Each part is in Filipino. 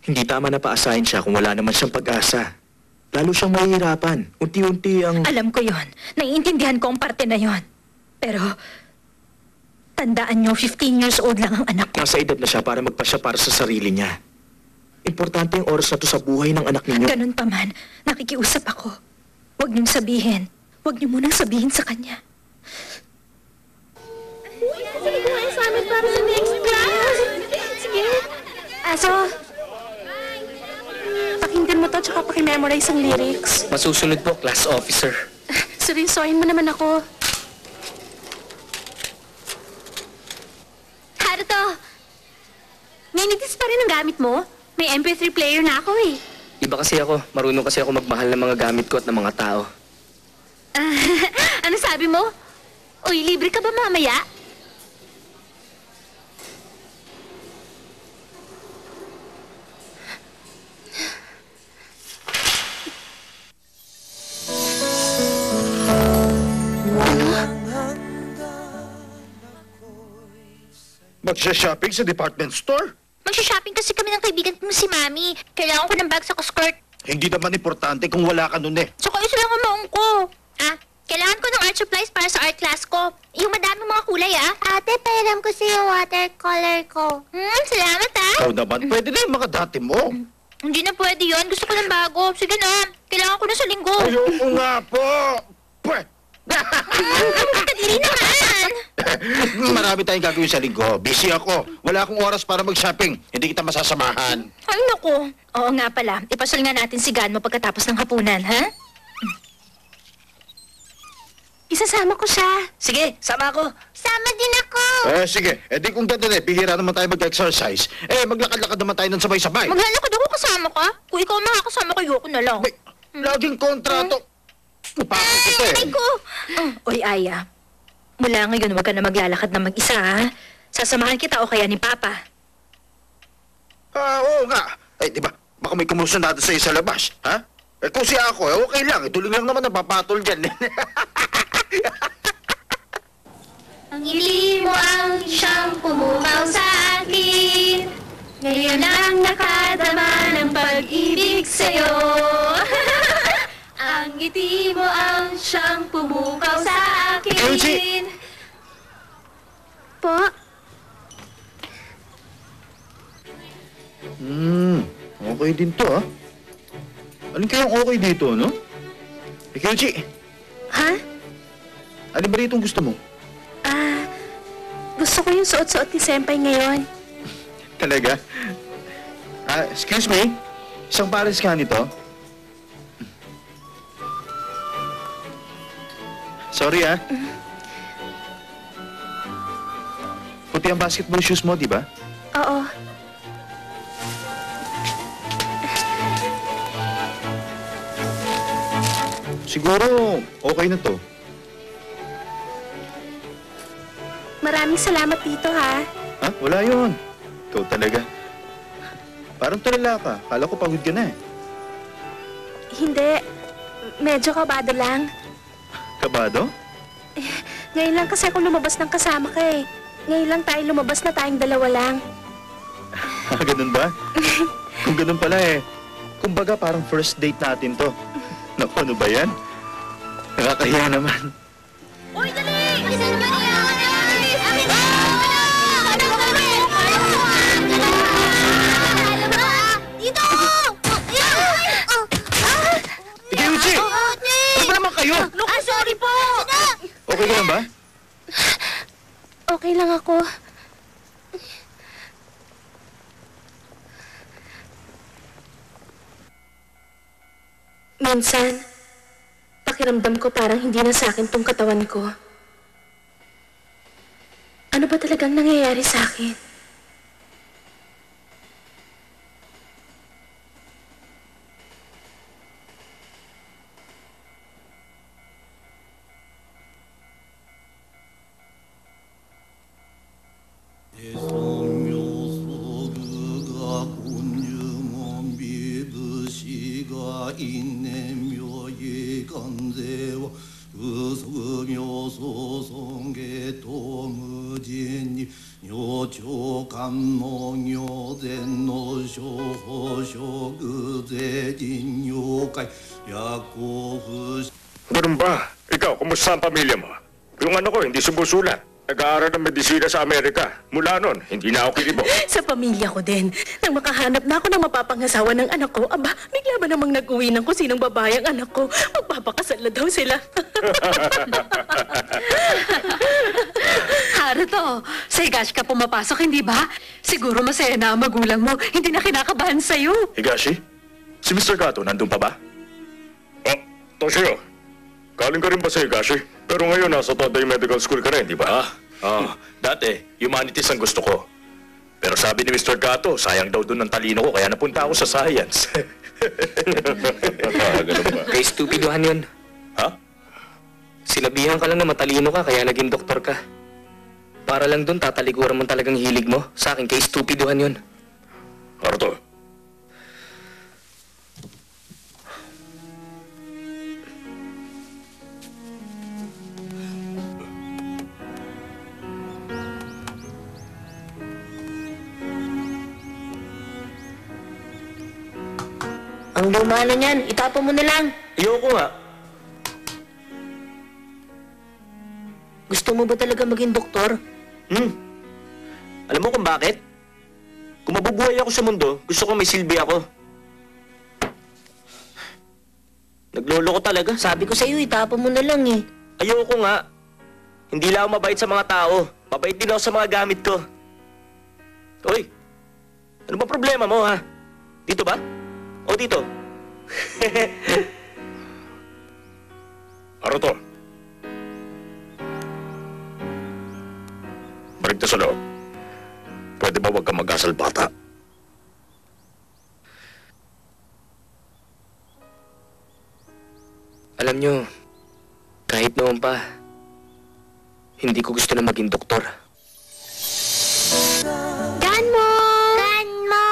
Hindi tama na paasahin siya kung wala naman siyang pag-asa. Lalo siyang mahihirapan. Unti-unti ang... Alam ko yon. Naiintindihan ko ang parte na yon. Pero, tandaan niyo, 15 years old lang ang anak ko. Nasa edad na siya para magpasya para sa sarili niya. Importante yung oras na to sa buhay ng anak ninyo. Ganun pa man, nakikiusap ako. Huwag niyong sabihin. Huwag niyo munang sabihin sa kanya. Sige, kumain sa amin para sa next class. Sige. Aso, Pakinggan mo to, tsaka pakimemorize ang lyrics. Masusunod po, class officer. Seryosohin mo naman ako. Haruto! Ngayon pa rin ang gamit mo? May MP3 player na ako eh. Iba kasi ako. Marunong kasi ako magmahal ng mga gamit ko at ng mga tao. Ano sabi mo? Uy, libre ka ba mamaya? Magsha-shopping sa department store? Magsha-shopping kasi kami ng kaibigan ko si Mami. Kailangan ko ng bag sa skirt. Hindi naman importante kung wala ka nun eh. Tsaka isa lang ang maong ko. Kailangan ko ng art supplies para sa art class ko. Yung madaming mga kulay, Ate, pairam ko sa yung watercolor ko. Salamat, Ikaw naman, pwede na yung mga dati mo. Hindi na pwede yun. Gusto ko ng bago. Sige na. Kailangan ko na sa linggo. Ayoko nga po. Kadiri naman. Marami tayong gagawin sa linggo. Busy ako. Wala akong oras para mag-shopping. Hindi kita masasamahan. ay naku. Oo nga pala, ipasol nga natin si Ganmo pagkatapos ng hapunan, ha? Isasama ko siya. Sige, sama ako. Sama din ako. Sige. Di kung ganun bihira naman tayo mag-exercise. Maglakad-lakad naman tayo ng sabay-sabay. Maglalakad ako kasama ka. Kung ikaw makakasama kayo ko na lang. May, laging kontrato. Napakot ko Aray ko. Oy, Aya. Mula ngayon, huwag ka na maglalakad na mag-isa, ha? Sasamahan kita o kaya ni Papa. Oo nga. Di ba? Baka may kumusunado sa'yo sa labas, ha? Kung siya ako, okay lang. Tuloy lang naman napapatol dyan. Ang ngiti mo ang siyang pumukaw sa akin. Ngayon ang nakadama ng pag-ibig sa'yo. Ang ngiti mo ang siyang pumukaw sa akin. Kenji! Po? Okay din to, ha? Alin kayang okay dito, no? Kenji, Ha? alin ba rito gusto mo? Gusto ko yung suot-suot ni Senpai ngayon. Talaga? Excuse me? Isang pares ka nito? Sorry, Puti ang basketball shoes mo, di ba? Oo. Siguro, okay na to. Maraming salamat dito, ha? Ha? Wala yun. Ikaw talaga. Parang tulala ka. Kala ko pagod ka na Hindi. Medyo kabado lang. Kabado? Ngayon lang kasi ako lumabas ng kasama ka eh. Ngayon lang tayo lumabas na tayong dalawa lang. Ganun ba? Kung ganun pala kumbaga parang first date natin to. Naku, ano ba yan? Nakakahiya naman. Uy, dali! Alisan mo niya! Akin na! Dito! Yuji! Ano ba naman kayo? Sorry po! Okay ka lang ba? Okay lang ako. Minsan, pakiramdam ko parang hindi na sa akin tong katawan ko. Ano ba talagang nangyayari sa akin? の少食税人妖怪夜行不 Ganun ba? Ikaw, kumusta ang pamilya mo? Yung anak ko, hindi sumusulat. Nag-aaral ng medisina sa Amerika. Mula nun, hindi na ako kinibo. Sa pamilya ko din. Nang makahanap na ako ng mapapangasawa ng anak ko, aba, bigla ba namang nag-uwi ng kusinong babae ang anak ko? Magpapakasal na daw sila. Haruto, sa Higashi ka pumapasok, hindi ba? Siguro masaya na ang magulang mo. Hindi na kinakabahan sa'yo. Higashi? Si Mr. Gato, nandun pa ba? Oh, Toshio, galing ka rin ba sa Higashi? Pero ngayon, nasa Today Medical School ka rin, di ba? Dati, humanities ang gusto ko. Pero sabi ni Mr. Gato, sayang daw doon ng talino ko, kaya napunta ako sa science. Ganun ba? Kay stupiduhan yun. Ha? Sinabihan ka lang na matalino ka, kaya naging doktor ka. Para lang doon, tatalikuran mo talagang hilig mo. Sa akin, kay stupiduhan yun. Haruto, Ang luma na niyan, itapon mo na lang. Ayoko nga. Gusto mo ba talaga maging doktor? Alam mo kung bakit? Kung mabubuhay ako sa mundo, gusto ko may silbi ako. Naglolo ko talaga. Sabi ko sa'yo, itapon mo na lang eh. Ayoko nga. Hindi lang ako mabait sa mga tao. Mabait din ako sa mga gamit ko. Hoy! Ano ba problema mo, ha? Dito ba? O dito? Haruto. Balik na sa loob. Pwede ba huwag kang mag-asal bata? Alam nyo, kahit noon pa, hindi ko gusto na maging doktor. Ganmo! Ganmo!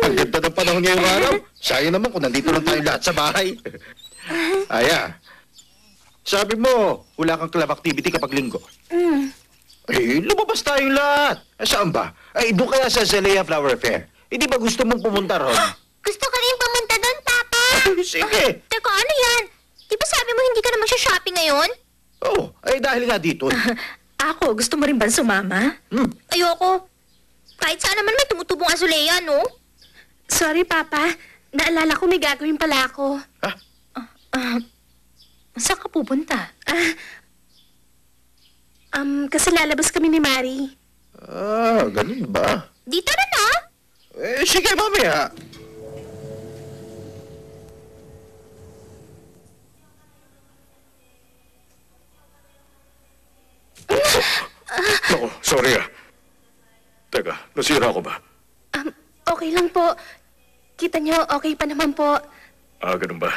Ang ganda ng panahon ngayong araw. Sayang naman kung nandito lang tayo lahat sa bahay. Aya, sabi mo, wala kang club activity kapag linggo. Eh, lumabas tayong lahat. Saan ba? Ay, doon kaya sa Zalea Flower Fair. Hindi ba gusto mong pumunta ron? Gusto ko rin pumunta doon, Papa! Sige. Teka, ano yan? Di ba sabi mo hindi ka naman shopping ngayon? Oh, ay dahil nga dito. Ako, gusto mo rin ba sumama? Ayoko. Kahit saan naman may tumutubong azuleya, no? Sorry, Papa. Naalala ko may gagawin pala ako. Saan ka pupunta? Kasi lalabas kami ni Mari. Ganun ba? Dito na na! Eh, sige, mamaya. Naku, sorry ah. Teka, nasira ako ba? Okay lang po. Kita nyo, okay pa naman po. Ganun ba?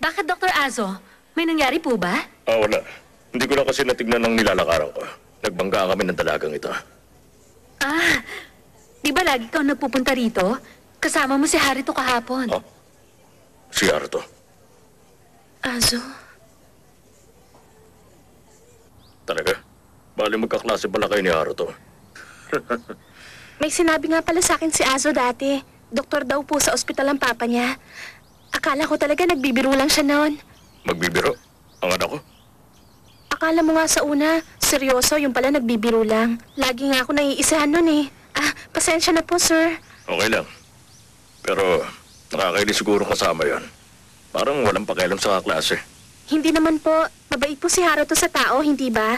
Bakit, Dr. Azo? May nangyari po ba? Wala. Hindi ko na kasi natignan ng nilalakaran ko. Nagbangga kami ng dalagang ito. Di ba lagi kang nagpupunta rito? Kasama mo si Harito kahapon. Si Haruto. Azo, Talaga? Bali magkaklase pala kayo ni Haruto. may sinabi nga pala sa akin si Azo dati. Doktor daw po sa ospital ang papa niya. Akala ko talaga nagbibiro lang siya noon. Magbibiro? Ang anak ko? Akala mo nga sa una, seryoso, yung pala nagbibiro lang. Lagi nga ako naiisahan nun eh. Pasensya na po, sir. Okay lang. Pero nakakainis siguro kasama yan. Parang walang pakialam sa klase. Hindi naman po. Mabait po si Haruto sa tao, hindi ba?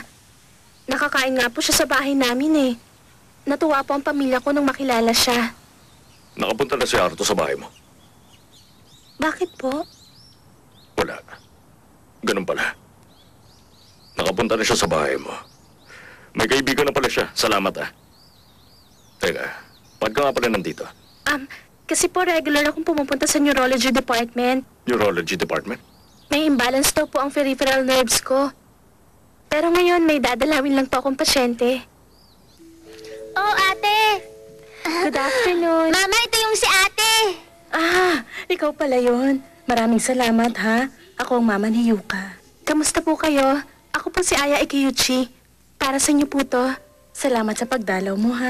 Nakakain nga po siya sa bahay namin eh. Natuwa po ang pamilya ko nung makilala siya. Nakapunta na si Haruto sa bahay mo? Bakit po? Wala. Ganun pala. Nakapunta na siya sa bahay mo. May kaibigan na pala siya. Salamat ah. Teka, ba't ka nga pala nandito? Kasi po regular akong pumupunta sa neurology department. Neurology department? May imbalance daw po ang peripheral nerves ko. Pero ngayon, may dadalawin lang po akong pasyente. Oh, ate! Good afternoon. Mama, ito yung si ate! Ikaw pala yun. Maraming salamat, ha? Ako ang mama ni Yuka. Kamusta po kayo? Ako po si Aya Ikeyuchi. Para sa inyo po to. Salamat sa pagdalaw mo, ha?